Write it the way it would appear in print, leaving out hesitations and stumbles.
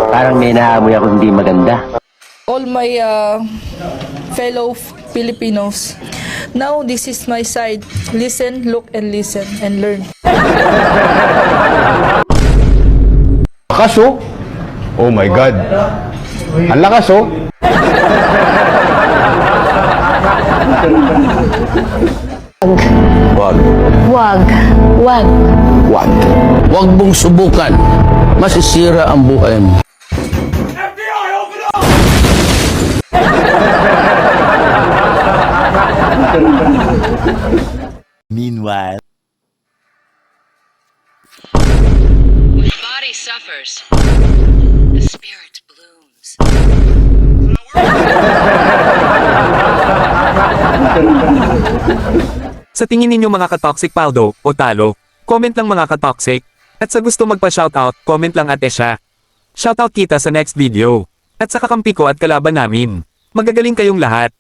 Parang may naamoy ako hindi maganda. All my fellow Filipinos, now this is my side. Listen, look, and listen, and learn. Lakas oh. Oh my God. Ang lakas oh. Wag. Wag. Wag. Wag. Wag mong subukan. Masisira ang buhay mo. Meanwhile, The body suffers. The spirit blooms. Sa tingin ninyo mga ka-toxic paldo o talo, comment lang mga ka-toxic. At sa gusto magpa-shoutout, comment lang ate siya. Shoutout kita sa next video. At sa kakampi ko at kalaban namin. Magagaling kayong lahat.